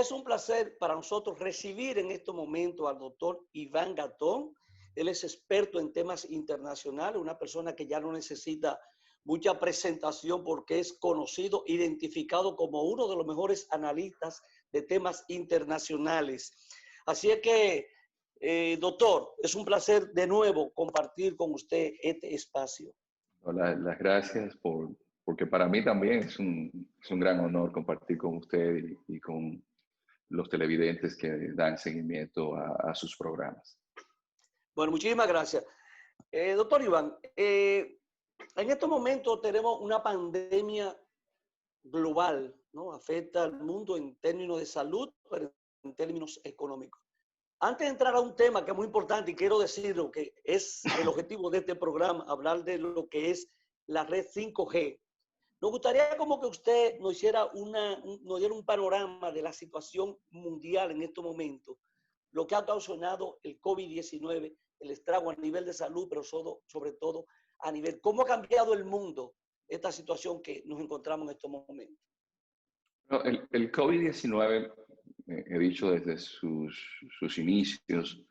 es un placer para nosotros recibir en este momento al doctor Iván Gatón. Él es experto en temas internacionales, una persona que ya no necesita mucha presentación porque es conocido, identificado como uno de los mejores analistas de temas internacionales. Así es que, doctor, es un placer de nuevo compartir con usted este espacio. Las gracias porque para mí también es un gran honor compartir con usted y con los televidentes que dan seguimiento a sus programas. Bueno, muchísimas gracias. Doctor Iván, en estos momentos tenemos una pandemia global, ¿no? Afecta al mundo en términos de salud, pero en términos económicos. Antes de entrar a un tema que es muy importante y quiero decirlo, que es el objetivo de este programa, hablar de lo que es la red 5G. Nos gustaría como que usted nos diera un panorama de la situación mundial en estos momentos, lo que ha causado el COVID-19, el estrago a nivel de salud, pero sobre todo a nivel, ¿cómo ha cambiado el mundo esta situación que nos encontramos en estos momentos? No, el COVID-19, he dicho desde sus inicios,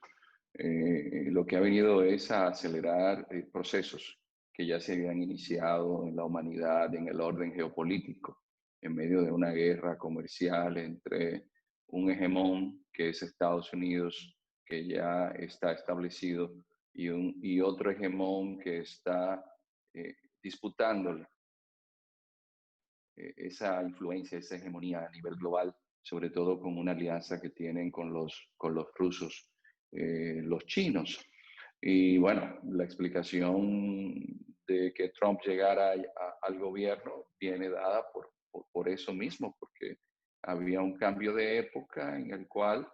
lo que ha venido es a acelerar procesos que ya se habían iniciado en la humanidad, en el orden geopolítico, en medio de una guerra comercial entre un hegemón que es Estados Unidos, que ya está establecido, y otro hegemón que está disputando esa influencia, esa hegemonía a nivel global, sobre todo con una alianza que tienen con los rusos, los chinos. Y bueno, la explicación de que Trump llegara al gobierno viene dada por eso mismo, porque había un cambio de época en el cual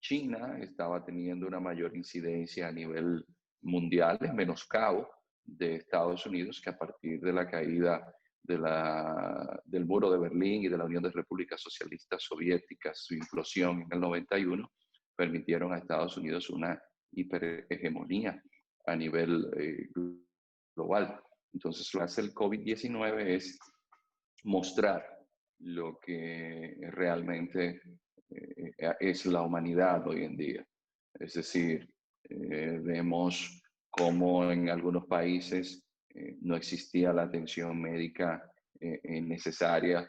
China estaba teniendo una mayor incidencia a nivel mundial, en menoscabo de Estados Unidos, que a partir de la caída del muro de Berlín y de la Unión de Repúblicas Socialistas Soviéticas, su implosión en el 91, permitieron a Estados Unidos una hiperhegemonía a nivel global. Entonces, lo que hace el COVID-19 es mostrar lo que realmente es la humanidad hoy en día. Es decir, vemos cómo en algunos países no existía la atención médica necesaria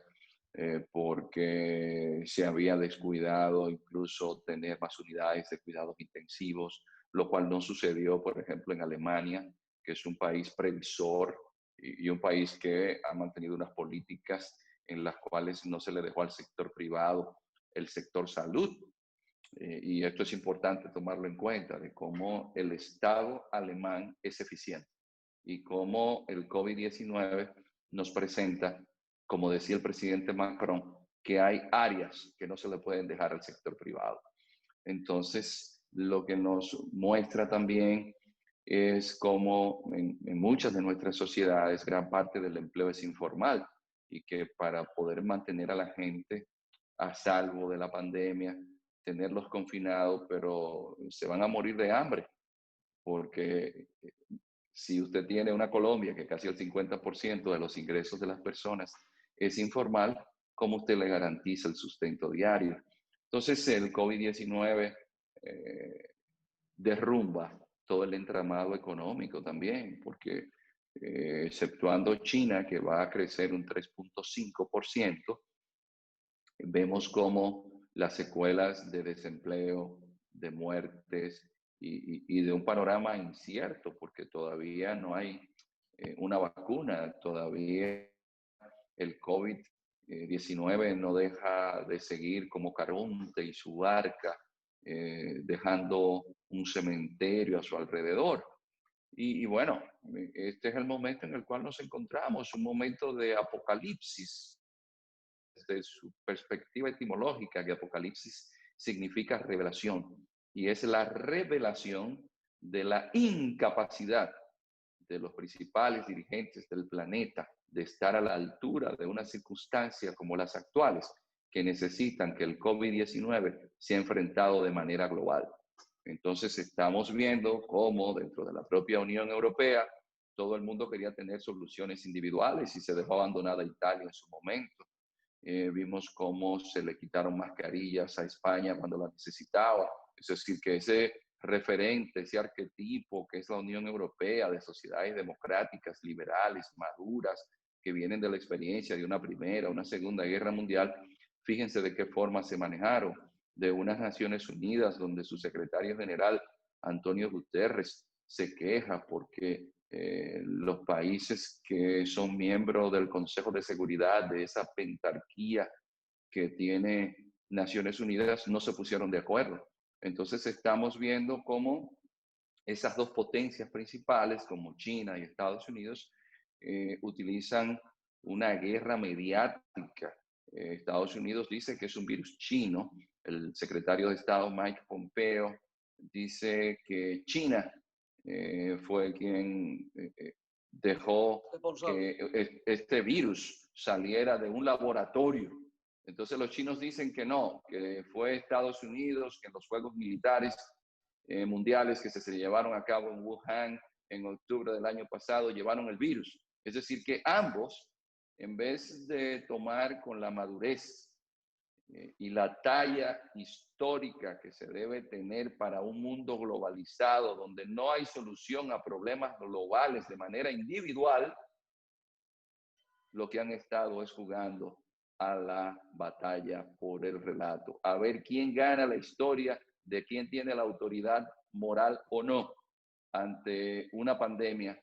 porque se había descuidado incluso tener más unidades de cuidados intensivos, lo cual no sucedió, por ejemplo, en Alemania, que es un país previsor y un país que ha mantenido unas políticas en las cuales no se le dejó al sector privado el sector salud. Y esto es importante tomarlo en cuenta, de cómo el Estado alemán es eficiente y cómo el COVID-19 nos presenta, como decía el presidente Macron, que hay áreas que no se le pueden dejar al sector privado. Entonces, lo que nos muestra también es cómo en muchas de nuestras sociedades gran parte del empleo es informal y que para poder mantener a la gente a salvo de la pandemia, tenerlos confinados, pero se van a morir de hambre, porque si usted tiene una Colombia que casi el 50% de los ingresos de las personas es informal, ¿cómo usted le garantiza el sustento diario? Entonces el COVID-19 derrumba todo el entramado económico también, porque exceptuando China, que va a crecer un 3.5%, vemos cómo las secuelas de desempleo, de muertes y de un panorama incierto, porque todavía no hay una vacuna, todavía el COVID-19 no deja de seguir como Caronte y su barca, dejando un cementerio a su alrededor. Y bueno, este es el momento en el cual nos encontramos, un momento de apocalipsis. Desde su perspectiva etimológica, que apocalipsis significa revelación, y es la revelación de la incapacidad de los principales dirigentes del planeta de estar a la altura de una circunstancia como las actuales, que necesitan que el COVID-19 sea enfrentado de manera global. Entonces estamos viendo cómo dentro de la propia Unión Europea todo el mundo quería tener soluciones individuales y se dejó abandonada Italia en su momento. vimos cómo se le quitaron mascarillas a España cuando las necesitaba. Es decir, que ese referente, ese arquetipo que es la Unión Europea de sociedades democráticas, liberales, maduras, que vienen de la experiencia de una primera, una segunda guerra mundial, fíjense de qué forma se manejaron, de unas Naciones Unidas donde su secretario general, Antonio Guterres, se queja porque los países que son miembros del Consejo de Seguridad, de esa pentarquía que tiene Naciones Unidas, no se pusieron de acuerdo. Entonces estamos viendo cómo esas dos potencias principales, como China y Estados Unidos, utilizan una guerra mediática. Estados Unidos dice que es un virus chino. El secretario de Estado, Mike Pompeo, dice que China fue quien dejó Responsable. que este virus saliera de un laboratorio. Entonces los chinos dicen que no, que fue Estados Unidos, que en los juegos militares mundiales que se llevaron a cabo en Wuhan en octubre del año pasado llevaron el virus. Es decir, que ambos, en vez de tomar con la madurez y la talla histórica que se debe tener para un mundo globalizado, donde no hay solución a problemas globales de manera individual, lo que han estado es jugando a la batalla por el relato, a ver quién gana la historia, de quién tiene la autoridad moral o no ante una pandemia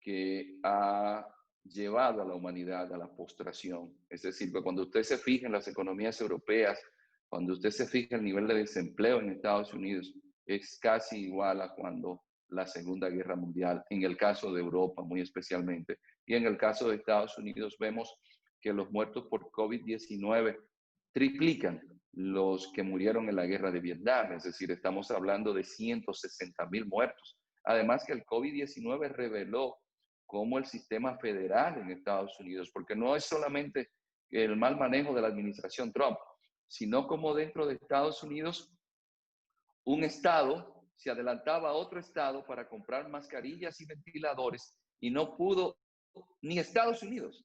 que ha llevado a la humanidad a la postración. Es decir, que cuando usted se fija en las economías europeas, cuando usted se fija el nivel de desempleo en Estados Unidos, es casi igual a cuando la Segunda Guerra Mundial, en el caso de Europa muy especialmente. Y en el caso de Estados Unidos vemos que los muertos por COVID-19 triplican los que murieron en la guerra de Vietnam, es decir, estamos hablando de 160,000 muertos. Además que el COVID-19 reveló cómo el sistema federal en Estados Unidos, porque no es solamente el mal manejo de la administración Trump, sino como dentro de Estados Unidos un estado se adelantaba a otro estado para comprar mascarillas y ventiladores y no pudo ni Estados Unidos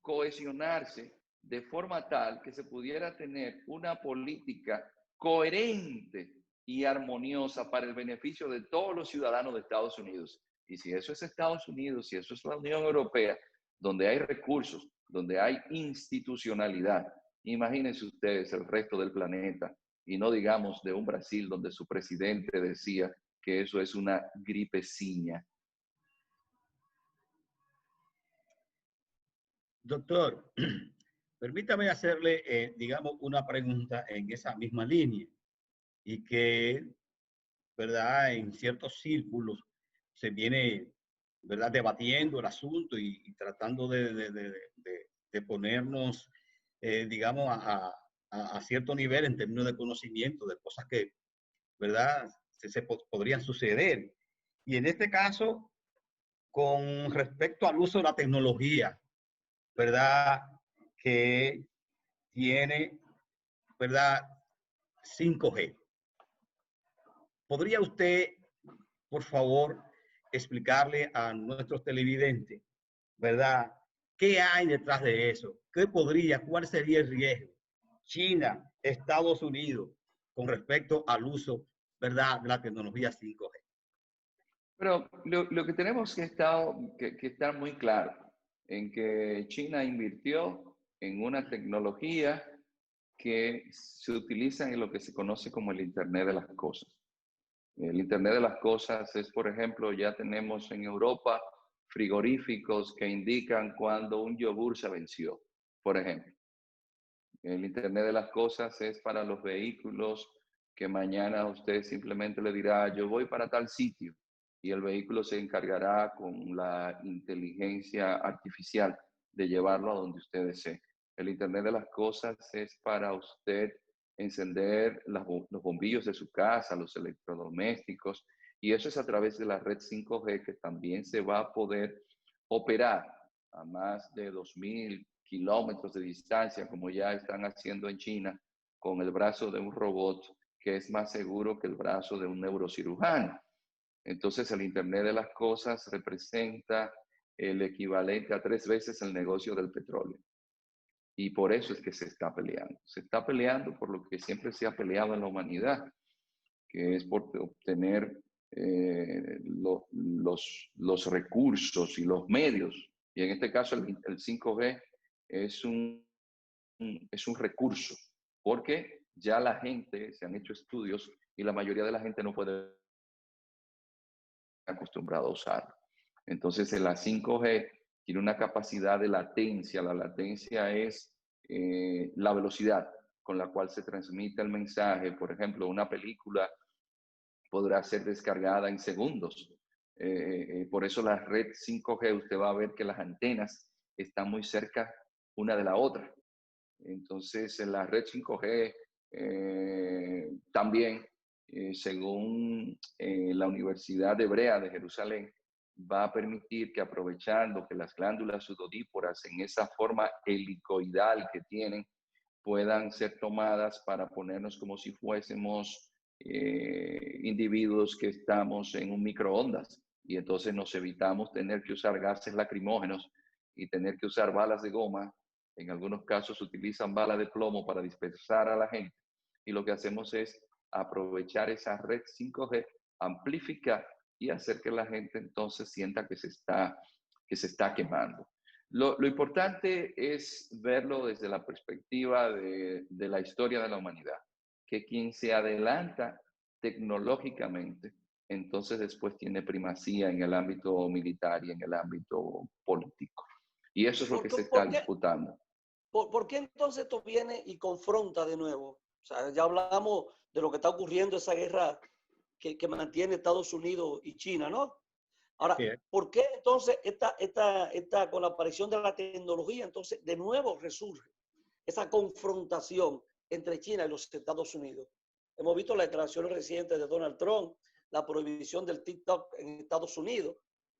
cohesionarse de forma tal que se pudiera tener una política coherente y armoniosa para el beneficio de todos los ciudadanos de Estados Unidos. Y si eso es Estados Unidos, si eso es la Unión Europea, donde hay recursos, donde hay institucionalidad, imagínense ustedes el resto del planeta, y no digamos de un Brasil donde su presidente decía que eso es una gripeciña. Doctor, permítame hacerle, digamos, una pregunta en esa misma línea y que, ¿verdad? En ciertos círculos se viene, ¿verdad? Debatiendo el asunto y tratando de ponernos, digamos, a cierto nivel en términos de conocimiento de cosas que, ¿verdad? Podrían suceder. Y en este caso, con respecto al uso de la tecnología, ¿verdad? Que tiene, ¿verdad? 5G. ¿Podría usted, por favor, explicarle a nuestros televidentes, ¿verdad? ¿Qué hay detrás de eso? ¿Cuál sería el riesgo? China, Estados Unidos, con respecto al uso, ¿verdad? De la tecnología 5G. Pero lo que tenemos que estar muy claro en que China invirtió en una tecnología que se utiliza en lo que se conoce como el Internet de las Cosas. El Internet de las Cosas es, por ejemplo, ya tenemos en Europa frigoríficos que indican cuando un yogur se venció, por ejemplo. El Internet de las Cosas es para los vehículos que mañana usted simplemente le dirá, yo voy para tal sitio y el vehículo se encargará con la inteligencia artificial de llevarlo a donde usted desee. El Internet de las Cosas es para usted encender los bombillos de su casa, los electrodomésticos, y eso es a través de la red 5G que también se va a poder operar a más de 2,000 kilómetros de distancia, como ya están haciendo en China, con el brazo de un robot que es más seguro que el brazo de un neurocirujano. Entonces, el Internet de las Cosas representa el equivalente a 3 veces el negocio del petróleo. Y por eso es que se está peleando. Se está peleando por lo que siempre se ha peleado en la humanidad, que es por obtener los recursos y los medios. Y en este caso el 5G es un recurso, porque ya la gente, se han hecho estudios y la mayoría de la gente no puede estar acostumbrada a usarlo. Entonces la 5G tiene una capacidad de latencia. La latencia es la velocidad con la cual se transmite el mensaje. Por ejemplo, una película podrá ser descargada en segundos. Por eso la red 5G, usted va a ver que las antenas están muy cerca una de la otra. Entonces, en la red 5G también, según la Universidad Hebrea de Jerusalén, va a permitir que, aprovechando que las glándulas sudodíporas en esa forma helicoidal que tienen, puedan ser tomadas para ponernos como si fuésemos individuos que estamos en un microondas. Y entonces nos evitamos tener que usar gases lacrimógenos y tener que usar balas de goma. En algunos casos utilizan balas de plomo para dispersar a la gente. Y lo que hacemos es aprovechar esa red 5G, amplificar y hacer que la gente entonces sienta que se está quemando. Lo importante es verlo desde la perspectiva de la historia de la humanidad, que quien se adelanta tecnológicamente, entonces después tiene primacía en el ámbito militar y en el ámbito político. Y eso es lo que se está disputando. ¿Por qué entonces esto viene y confronta de nuevo? O sea, ya hablamos de lo que está ocurriendo, esa guerra que mantiene Estados Unidos y China, ¿no? Ahora, ¿por qué entonces con la aparición de la tecnología, entonces de nuevo resurge esa confrontación entre China y los Estados Unidos? Hemos visto las declaraciones recientes de Donald Trump, la prohibición del TikTok en Estados Unidos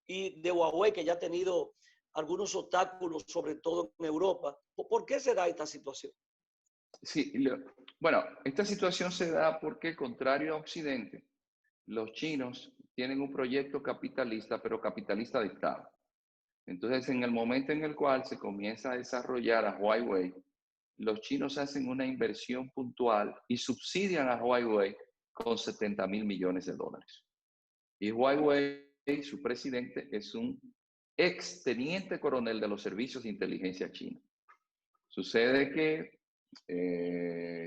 y de Huawei, que ya ha tenido algunos obstáculos, sobre todo en Europa. ¿Por qué se da esta situación? Sí, bueno, esta situación se da porque, contrario a Occidente, los chinos tienen un proyecto capitalista, pero capitalista de Estado. Entonces, en el momento en el cual se comienza a desarrollar a Huawei, los chinos hacen una inversión puntual y subsidian a Huawei con $70,000 millones. Y Huawei, su presidente, es un ex teniente coronel de los servicios de inteligencia china. Sucede que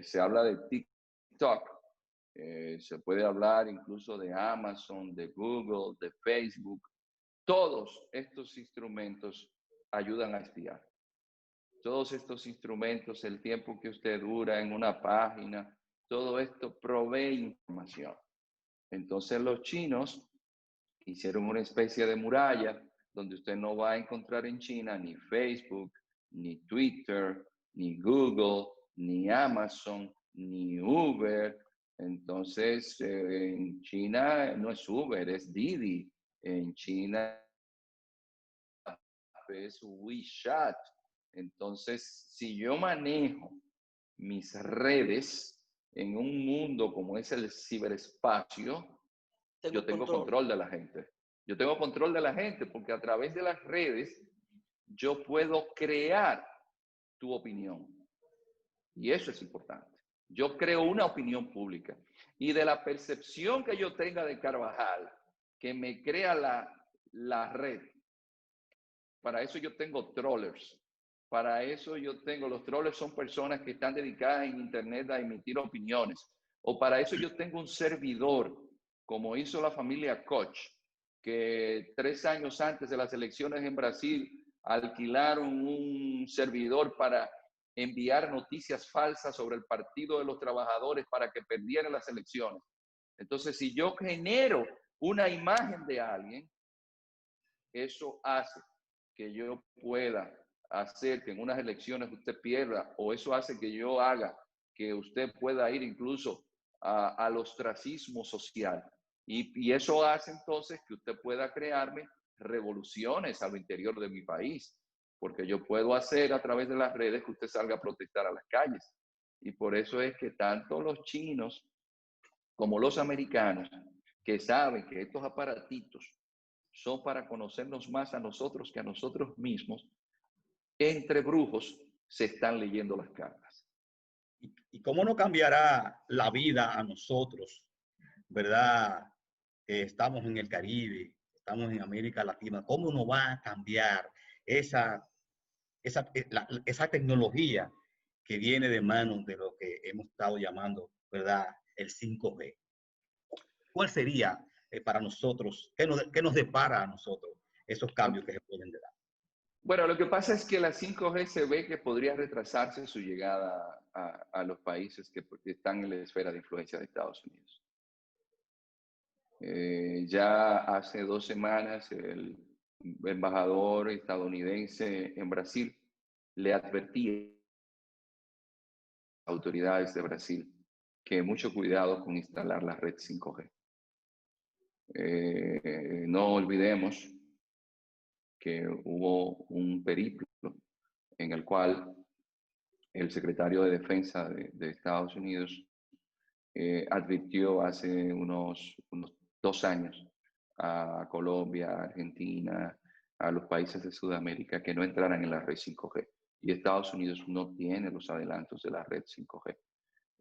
se habla de TikTok, se puede hablar incluso de Amazon, de Google, de Facebook. Todos estos instrumentos ayudan a espiar. Todos estos instrumentos, el tiempo que usted dura en una página, todo esto provee información. Entonces los chinos hicieron una especie de muralla donde usted no va a encontrar en China ni Facebook, ni Twitter, ni Google, ni Amazon, ni Uber. Entonces, en China no es Uber, es Didi. En China es WeChat. Entonces, si yo manejo mis redes en un mundo como es el ciberespacio, yo tengo control de la gente. Yo tengo control de la gente porque a través de las redes yo puedo crear tu opinión. Y eso es importante. Yo creo una opinión pública. Y de la percepción que yo tenga de Carvajal, que me crea la red, para eso yo tengo trollers. Para eso yo tengo, los trollers son personas que están dedicadas en Internet a emitir opiniones. O para eso yo tengo un servidor, como hizo la familia Koch, que 3 años antes de las elecciones en Brasil alquilaron un servidor para enviar noticias falsas sobre el Partido de los Trabajadores para que perdieran las elecciones. Entonces, si yo genero una imagen de alguien, eso hace que yo pueda hacer que en unas elecciones usted pierda, o eso hace que yo haga que usted pueda ir incluso al ostracismo social. Y eso hace entonces que usted pueda crearme revoluciones al interior de mi país, porque yo puedo hacer a través de las redes que usted salga a protestar a las calles. Y por eso es que tanto los chinos como los americanos, que saben que estos aparatitos son para conocernos más a nosotros que a nosotros mismos, entre brujos se están leyendo las cartas. ¿Y cómo no cambiará la vida a nosotros, verdad? Estamos en el Caribe, estamos en América Latina. ¿Cómo no va a cambiar esa tecnología que viene de manos de lo que hemos estado llamando, verdad, el 5G? ¿Cuál sería para nosotros, qué nos depara a nosotros esos cambios que se pueden dar? Bueno, lo que pasa es que la 5G se ve que podría retrasarse su llegada a los países que están en la esfera de influencia de Estados Unidos. Ya hace 2 semanas el embajador estadounidense en Brasil le advertía a las autoridades de Brasil que mucho cuidado con instalar la red 5G. No olvidemos que hubo un periplo en el cual el secretario de Defensa de Estados Unidos advirtió hace unos 2 años a Colombia, Argentina, a los países de Sudamérica que no entraran en la red 5G. Y Estados Unidos no tiene los adelantos de la red 5G.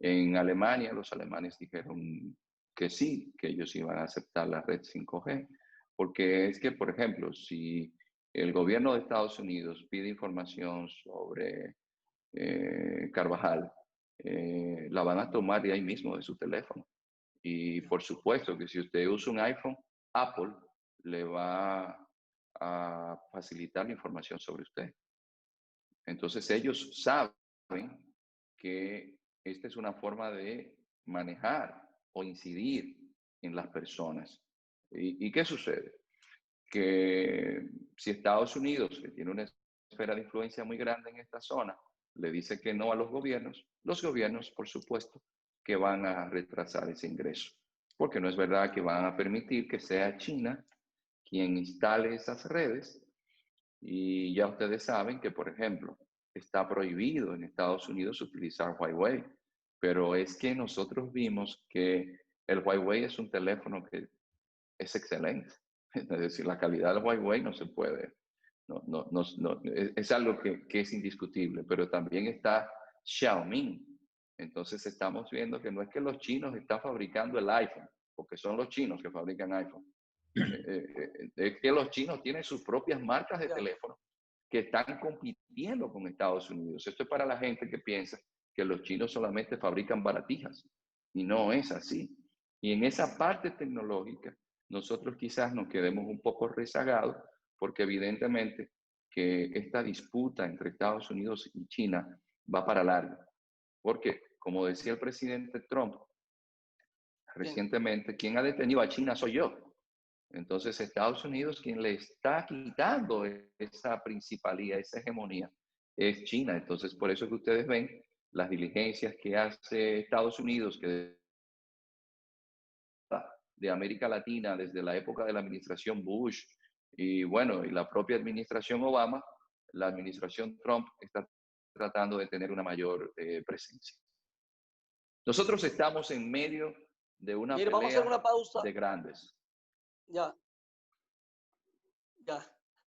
En Alemania, los alemanes dijeron que sí, que ellos iban a aceptar la red 5G, porque es que, por ejemplo, si el gobierno de Estados Unidos pide información sobre Carvajal, la van a tomar de ahí mismo, de su teléfono. Y por supuesto que si usted usa un iPhone, Apple le va a facilitar la información sobre usted. Entonces ellos saben que esta es una forma de manejar o incidir en las personas. ¿Y qué sucede? Que si Estados Unidos, que tiene una esfera de influencia muy grande en esta zona, le dice que no a los gobiernos, por supuesto, que van a retrasar ese ingreso. Porque no es verdad que van a permitir que sea China quien instale esas redes. Y ya ustedes saben que, por ejemplo, está prohibido en Estados Unidos utilizar Huawei. Pero es que nosotros vimos que el Huawei es un teléfono que es excelente. Es decir, la calidad del Huawei no se puede. Es algo que es indiscutible, pero también está Xiaomi. Entonces estamos viendo que no es que los chinos están fabricando el iPhone, porque son los chinos que fabrican iPhone. Es que los chinos tienen sus propias marcas de teléfono que están compitiendo con Estados Unidos. Esto es para la gente que piensa que los chinos solamente fabrican baratijas, y no es así. Y en esa parte tecnológica, nosotros quizás nos quedemos un poco rezagados, porque evidentemente que esta disputa entre Estados Unidos y China va para largo. Porque, como decía el presidente Trump recientemente, quien ha detenido a China soy yo. Entonces, Estados Unidos, quien le está quitando esa principalía, esa hegemonía, es China. Entonces, por eso que ustedes ven las diligencias que hace Estados Unidos, que de América Latina desde la época de la administración Bush y bueno, y la propia administración Obama, la administración Trump está tratando de tener una mayor presencia. Nosotros estamos en medio de una pelea vamos a hacer una pausa. de grandes. Ya.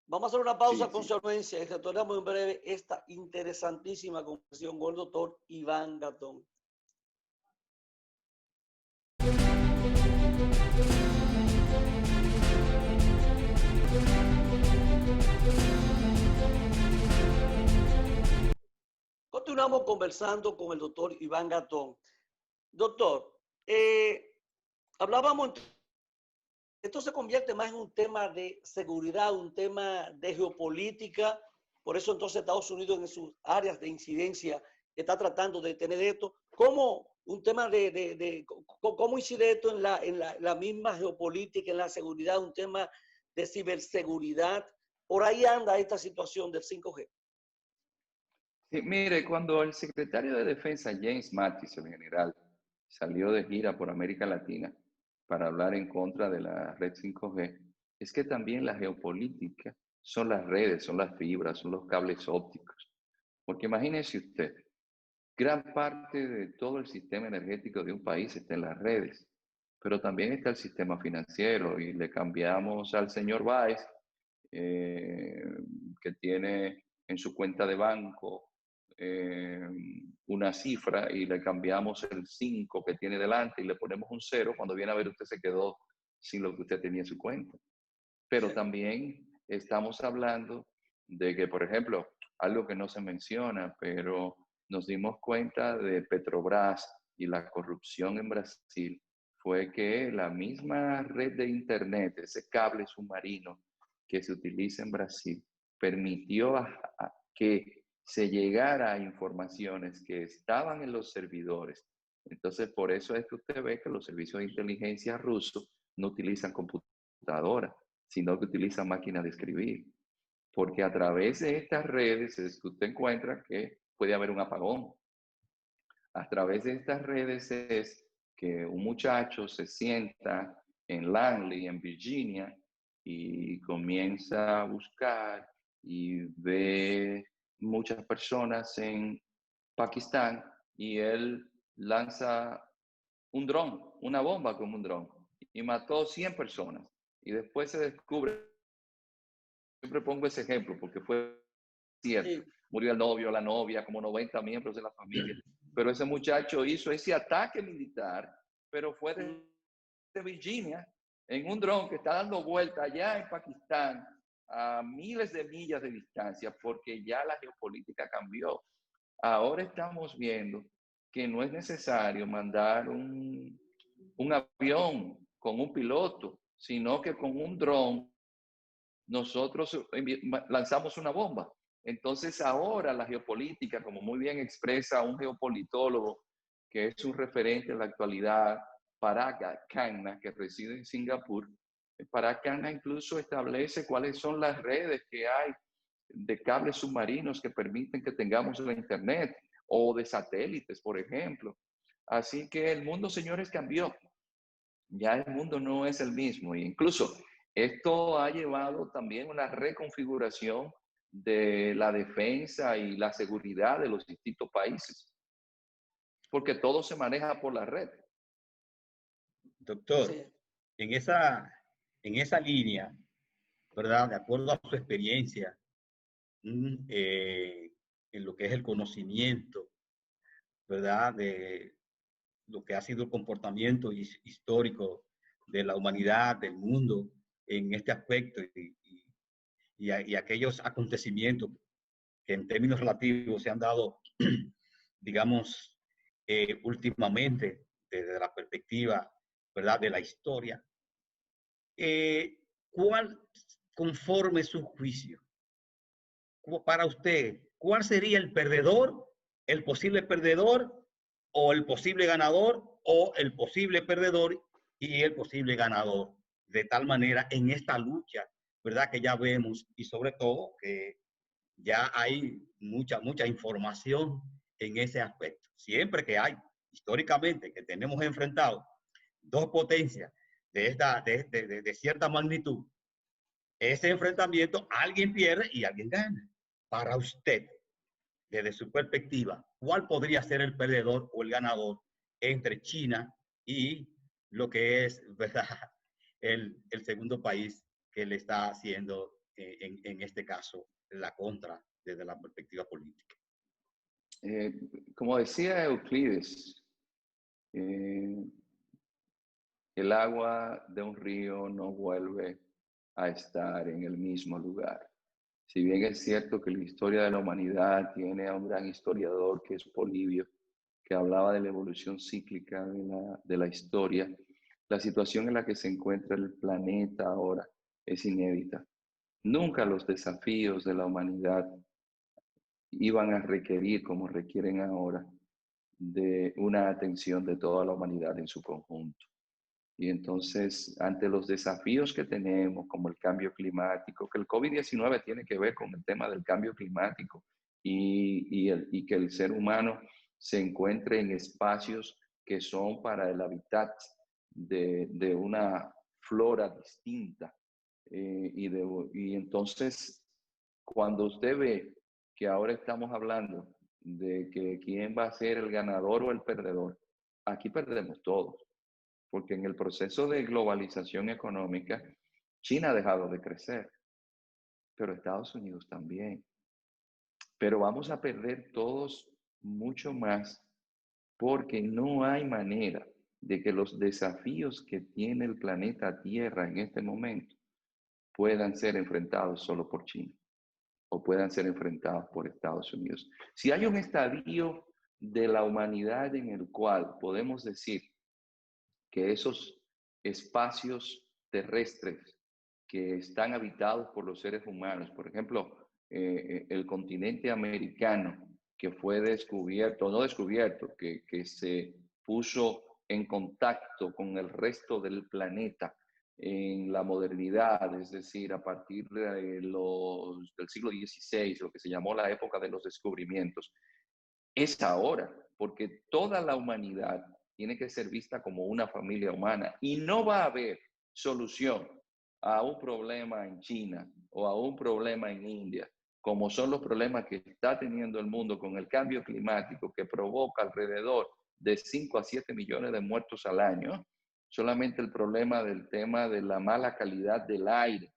Vamos a hacer una pausa con su anuencia y retornamos en breve esta interesantísima conversación con el doctor Iván Gatón. Continuamos conversando con el doctor Iván Gatón. Doctor, hablábamos, esto se convierte más en un tema de seguridad, un tema de geopolítica, por eso entonces Estados Unidos en sus áreas de incidencia está tratando de tener esto como un tema cómo incide esto en la misma geopolítica, en la seguridad, un tema de ciberseguridad. Por ahí anda esta situación del 5G. Sí, mire, cuando el secretario de Defensa, James Mattis, el general, salió de gira por América Latina para hablar en contra de la red 5G, es que también la geopolítica son las redes, son las fibras, son los cables ópticos. Porque imagínese usted, gran parte de todo el sistema energético de un país está en las redes, pero también está el sistema financiero, y le cambiamos al señor Báez, que tiene en su cuenta de banco una cifra y le cambiamos el 5 que tiene delante y le ponemos un 0, cuando viene a ver usted se quedó sin lo que usted tenía en su cuenta. Pero también estamos hablando de que, por ejemplo, algo que no se menciona, pero nos dimos cuenta de Petrobras y la corrupción en Brasil, fue que la misma red de Internet, ese cable submarino que se utiliza en Brasil, permitió que se llegara a informaciones que estaban en los servidores. Entonces, por eso es que usted ve que los servicios de inteligencia rusos no utilizan computadoras, sino que utilizan máquinas de escribir. Porque a través de estas redes es que usted encuentra que puede haber un apagón. A través de estas redes es que un muchacho se sienta en Langley, en Virginia, y comienza a buscar y ve muchas personas en Pakistán y él lanza un dron, una bomba como un dron, y mató 100 personas. Y después se descubre, siempre pongo ese ejemplo porque fue cierto, Sí. murió el novio, la novia, como 90 miembros de la familia, pero ese muchacho hizo ese ataque militar, pero fue de Virginia, en un dron que está dando vuelta allá en Pakistán, a miles de millas de distancia, porque ya la geopolítica cambió. Ahora estamos viendo que no es necesario mandar un avión con un piloto, sino que con un dron nosotros lanzamos una bomba. Entonces ahora la geopolítica, como muy bien expresa un geopolitólogo que es un referente en la actualidad, Parag Khanna, que reside en Singapur, Parag Khanna incluso establece cuáles son las redes que hay de cables submarinos que permiten que tengamos la internet o de satélites, por ejemplo. Así que el mundo, señores, cambió. Ya el mundo no es el mismo. E incluso esto ha llevado también una reconfiguración de la defensa y la seguridad de los distintos países, porque todo se maneja por la red. Doctor, Sí. en esa línea, ¿verdad? De acuerdo a su experiencia, en lo que es el conocimiento, ¿verdad? De lo que ha sido el comportamiento histórico de la humanidad, del mundo, en este aspecto y aquellos acontecimientos que en términos relativos se han dado, digamos, últimamente, desde la perspectiva, ¿verdad?, de la historia. ¿Cuál, conforme su juicio, para usted, cuál sería el perdedor, el posible perdedor, o el posible ganador, o el posible perdedor y el posible ganador? De tal manera, en esta lucha, ¿verdad?, que ya vemos, y sobre todo que ya hay mucha información en ese aspecto. Siempre que hay, históricamente, que tenemos enfrentado dos potencias de cierta magnitud, ese enfrentamiento alguien pierde y alguien gana. Para usted, desde su perspectiva, ¿cuál podría ser el perdedor o el ganador entre China y lo que es, ¿verdad?, el segundo país que le está haciendo, en este caso, la contra desde la perspectiva política? Como decía Euclides, eh, el agua de un río no vuelve a estar en el mismo lugar. Si bien es cierto que la historia de la humanidad tiene a un gran historiador que es Polibio, que hablaba de la evolución cíclica de la historia, la situación en la que se encuentra el planeta ahora es inédita. Nunca los desafíos de la humanidad iban a requerir, como requieren ahora, de una atención de toda la humanidad en su conjunto. Y entonces, ante los desafíos que tenemos, como el cambio climático, que el COVID-19 tiene que ver con el tema del cambio climático y que el ser humano se encuentre en espacios que son para el hábitat de una flora distinta. Y entonces, cuando usted ve que ahora estamos hablando de que quién va a ser el ganador o el perdedor, aquí perdemos todos, porque en el proceso de globalización económica, China ha dejado de crecer, pero Estados Unidos también. pero vamos a perder todos mucho más porque no hay manera de que los desafíos que tiene el planeta Tierra en este momento puedan ser enfrentados solo por China o puedan ser enfrentados por Estados Unidos. Si hay un estadio de la humanidad en el cual podemos decir que esos espacios terrestres que están habitados por los seres humanos, por ejemplo, el continente americano, que fue descubierto, no descubierto, que se puso en contacto con el resto del planeta en la modernidad, es decir, a partir del siglo XVI, lo que se llamó la época de los descubrimientos, es ahora, porque toda la humanidad tiene que ser vista como una familia humana y no va a haber solución a un problema en China o a un problema en India, como son los problemas que está teniendo el mundo con el cambio climático que provoca alrededor de 5 a 7 millones de muertos al año. Solamente el problema del tema de la mala calidad del aire,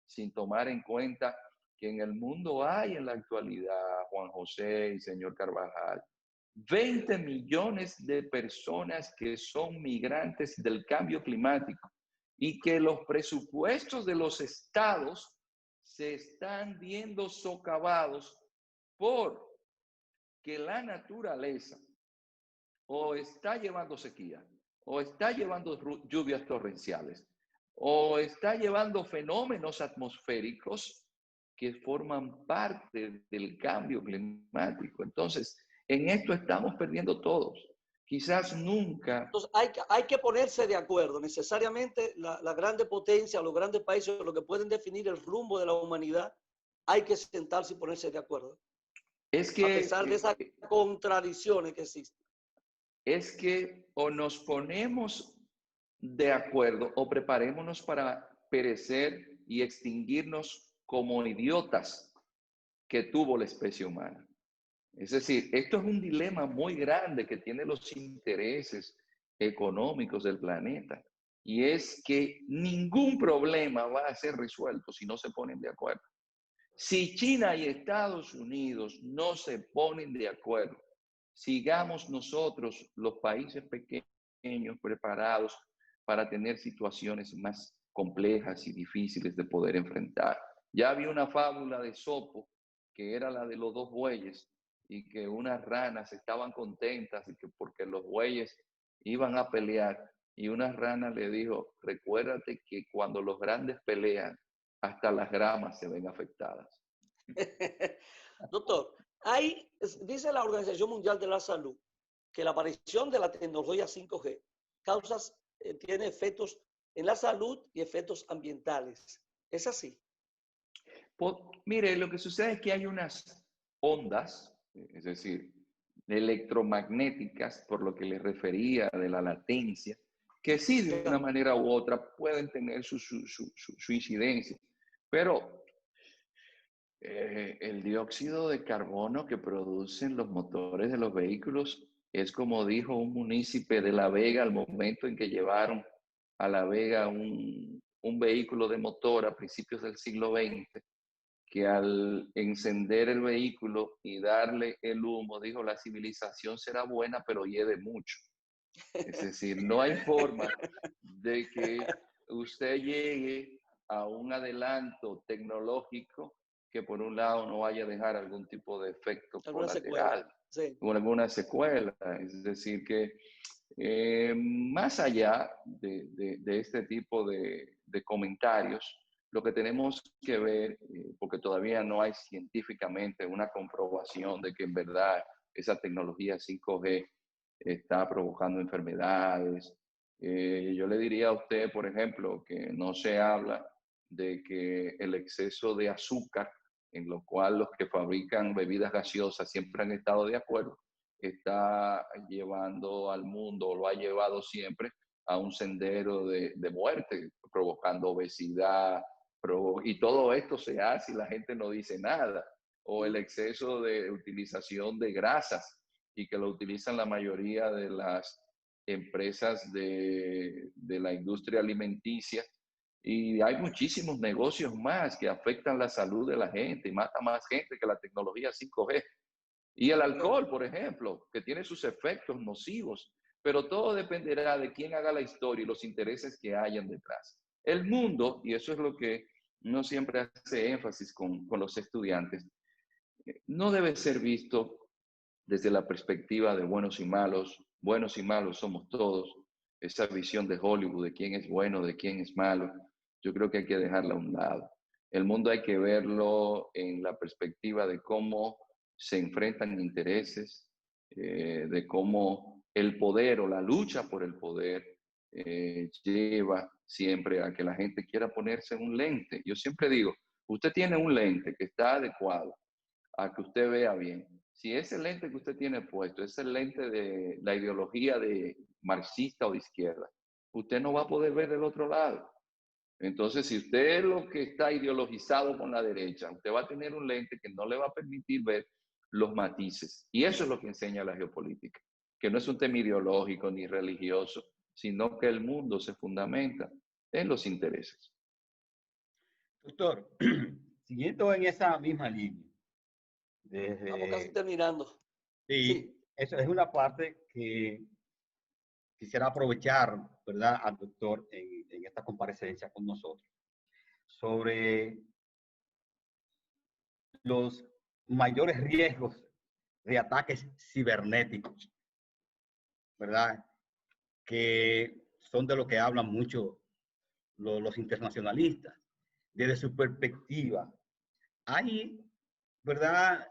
sin tomar en cuenta que en el mundo hay en la actualidad, Juan José y señor Carvajal, 20 millones de personas que son migrantes del cambio climático y que los presupuestos de los estados se están viendo socavados por que la naturaleza o está llevando sequía, o está llevando lluvias torrenciales, o está llevando fenómenos atmosféricos que forman parte del cambio climático. Entonces, en esto estamos perdiendo todos. Quizás nunca. Entonces, hay que ponerse de acuerdo. Necesariamente la grande potencia, los grandes países, lo que pueden definir el rumbo de la humanidad, hay que sentarse y ponerse de acuerdo. Es que, a pesar de esas contradicciones que existen. Es que o nos ponemos de acuerdo o preparémonos para perecer y extinguirnos como idiotas que tuvo la especie humana. Es decir, esto es un dilema muy grande que tiene los intereses económicos del planeta. Y es que ningún problema va a ser resuelto si no se ponen de acuerdo. Si China y Estados Unidos no se ponen de acuerdo, sigamos nosotros, los países pequeños, preparados para tener situaciones más complejas y difíciles de poder enfrentar. Ya había una fábula de Sopo, que era la de los dos bueyes, y que unas ranas estaban contentas y que porque los bueyes iban a pelear, y una rana le dijo, recuérdate que cuando los grandes pelean, hasta las gramas se ven afectadas. Doctor, dice la Organización Mundial de la Salud que la aparición de la tecnología 5G tiene efectos en la salud y efectos ambientales. ¿Es así? Pues, mire, lo que sucede es que hay unas ondas, es decir, electromagnéticas, por lo que les refería de la latencia, que sí, de una manera u otra, pueden tener su incidencia. Pero el dióxido de carbono que producen los motores de los vehículos es como dijo un munícipe de La Vega al momento en que llevaron a La Vega un vehículo de motor a principios del siglo XX, que al encender el vehículo y darle el humo, dijo, la civilización será buena, pero hiede mucho. Es decir, no hay forma de que usted llegue a un adelanto tecnológico que por un lado no vaya a dejar algún tipo de efecto colateral o alguna secuela. Es decir, que más allá de este tipo de comentarios, lo que tenemos que ver, porque todavía no hay científicamente una comprobación de que en verdad esa tecnología 5G está provocando enfermedades. Yo le diría a usted, por ejemplo, que no se habla de que el exceso de azúcar, en lo cual los que fabrican bebidas gaseosas siempre han estado de acuerdo, está llevando al mundo, lo ha llevado siempre a un sendero de muerte, provocando obesidad, y todo esto se hace y la gente no dice nada, o el exceso de utilización de grasas, y que lo utilizan la mayoría de las empresas de la industria alimenticia, Y hay muchísimos negocios más que afectan la salud de la gente y mata más gente que la tecnología 5G. Y el alcohol, por ejemplo, que tiene sus efectos nocivos, pero todo dependerá de quién haga la historia y los intereses que hayan detrás. El mundo, y eso es lo que no siempre hace énfasis con los estudiantes, no debe ser visto desde la perspectiva de buenos y malos somos todos, esa visión de Hollywood de quién es bueno, de quién es malo, yo creo que hay que dejarla a un lado. El mundo hay que verlo en la perspectiva de cómo se enfrentan intereses, de cómo el poder o la lucha por el poder lleva siempre a que la gente quiera ponerse un lente. Yo siempre digo, usted tiene un lente que está adecuado a que usted vea bien. Si ese lente que usted tiene puesto es el lente de la ideología de marxista o de izquierda, usted no va a poder ver del otro lado. Entonces, si usted es lo que está ideologizado con la derecha, usted va a tener un lente que no le va a permitir ver los matices. Y eso es lo que enseña la geopolítica, que no es un tema ideológico ni religioso, sino que el mundo se fundamenta en los intereses. Doctor, siguiendo en esa misma línea, Estamos casi desde, terminando. sí, Sí, eso es una parte que quisiera aprovechar, ¿verdad?, al doctor en esta comparecencia con nosotros, sobre los mayores riesgos de ataques cibernéticos, ¿verdad?, que son de lo que hablan mucho los internacionalistas. Desde su perspectiva, hay, ¿verdad?,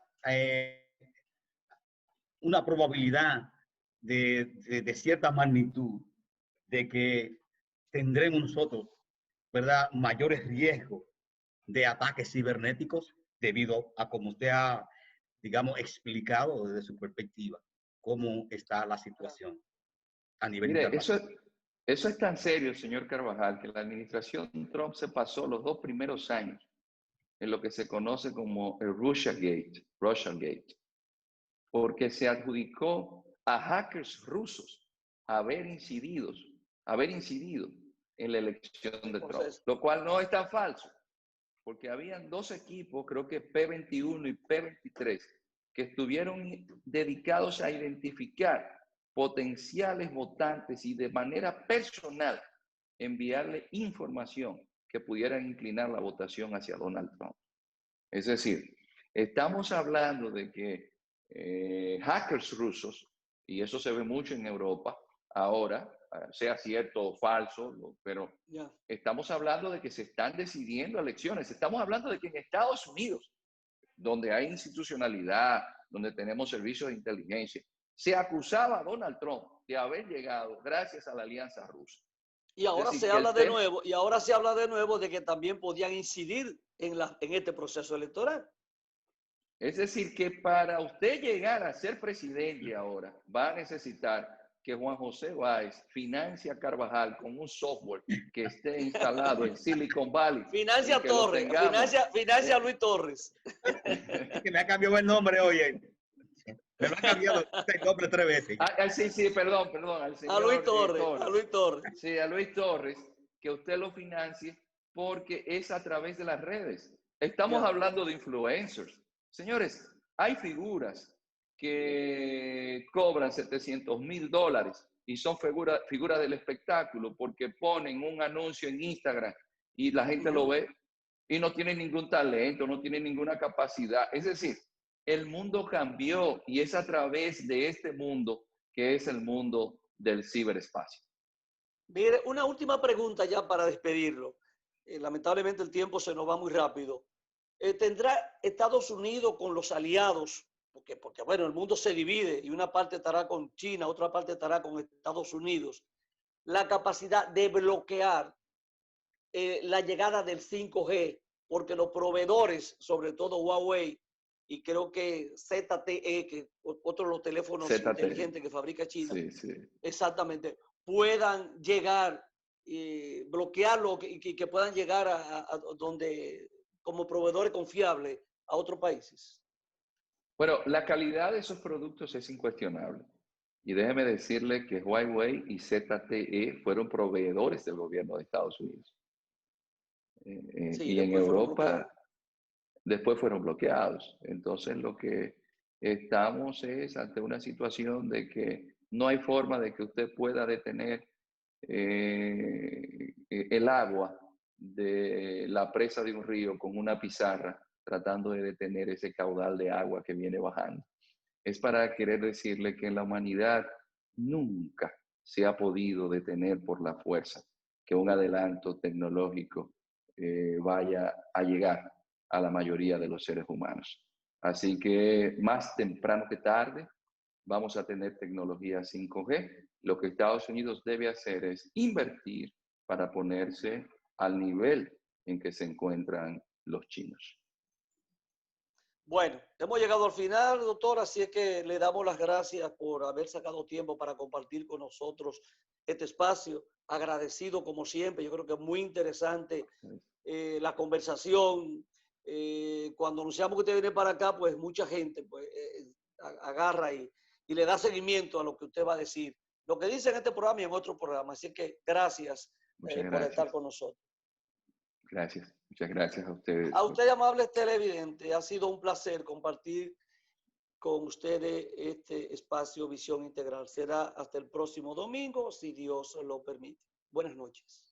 una probabilidad de cierta magnitud de que tendremos nosotros, ¿verdad?, mayores riesgos de ataques cibernéticos debido a como usted ha, digamos, explicado desde su perspectiva cómo está la situación a nivel Mire, internacional. eso es tan serio, señor Carvajal, que la administración Trump se pasó los 2 primeros años en lo que se conoce como el Russiagate, porque se adjudicó a hackers rusos haber incidido en la elección de Trump, proceso. lo cual no es tan falso, porque habían 2 equipos, creo que P21 y P23, que estuvieron dedicados a identificar potenciales votantes y de manera personal enviarle información que pudieran inclinar la votación hacia Donald Trump. Es decir, estamos hablando de que hackers rusos, y eso se ve mucho en Europa ahora, sea cierto o falso, pero Ya. estamos hablando de que se están decidiendo elecciones. Estamos hablando de que en Estados Unidos, donde hay institucionalidad, donde tenemos servicios de inteligencia, se acusaba a Donald Trump de haber llegado gracias a la alianza rusa. Y ahora Es decir, se que habla de nuevo, de que también podían incidir en este proceso electoral. es decir, que para usted llegar a ser presidente ahora, va a necesitar que Juan José Báez financie a Carvajal con un software que esté instalado en Silicon Valley Financia y a que lo Torres, tengamos. financia a Luis Torres. Es que me ha cambiado el nombre, oye. Me lo ha cambiado el nombre 3 veces. Sí, perdón, al A Luis señor Torres, a Torres. Luis Torres. Sí, a Luis Torres, que usted lo financie porque es a través de las redes. Estamos Ya. hablando de influencers. Señores, hay figuras que cobran $700,000 y son figuras del espectáculo porque ponen un anuncio en Instagram y la gente lo ve y no tienen ningún talento, no tienen ninguna capacidad. Es decir, el mundo cambió y es a través de este mundo que es el mundo del ciberespacio. Mire, una última pregunta ya para despedirlo. Lamentablemente el tiempo se nos va muy rápido. ¿Tendrá Estados Unidos con los aliados? Porque, bueno, el mundo se divide y una parte estará con China, otra parte estará con Estados Unidos. La capacidad de bloquear la llegada del 5G, porque los proveedores, sobre todo Huawei, y creo que ZTE, que otro de los teléfonos ZTE. inteligentes que fabrica China, Sí, sí. exactamente, puedan llegar y bloquearlo y que puedan llegar a donde, como proveedores confiables, a otros países. Bueno, la calidad de esos productos es incuestionable. Y déjeme decirle que Huawei y ZTE fueron proveedores del gobierno de Estados Unidos. Sí, y en después fueron Europa bloqueados. después fueron bloqueados. Entonces lo que estamos es ante una situación de que no hay forma de que usted pueda detener el agua de la presa de un río con una pizarra tratando de detener ese caudal de agua que viene bajando. Es para querer decirle que la humanidad nunca se ha podido detener por la fuerza, que un adelanto tecnológico vaya a llegar a la mayoría de los seres humanos. Así que más temprano que tarde vamos a tener tecnología 5G. Lo que Estados Unidos debe hacer es invertir para ponerse al nivel en que se encuentran los chinos. Bueno, hemos llegado al final, doctor, así es que le damos las gracias por haber sacado tiempo para compartir con nosotros este espacio. Agradecido como siempre, yo creo que es muy interesante la conversación. Cuando anunciamos que usted viene para acá, pues mucha gente pues, agarra y le da seguimiento a lo que usted va a decir. Lo que dice en este programa y en otro programa. Así que gracias, por estar con nosotros. Gracias, muchas gracias a ustedes. A usted, amables televidentes, ha sido un placer compartir con ustedes este espacio Visión Integral. Será hasta el próximo domingo, si Dios lo permite. Buenas noches.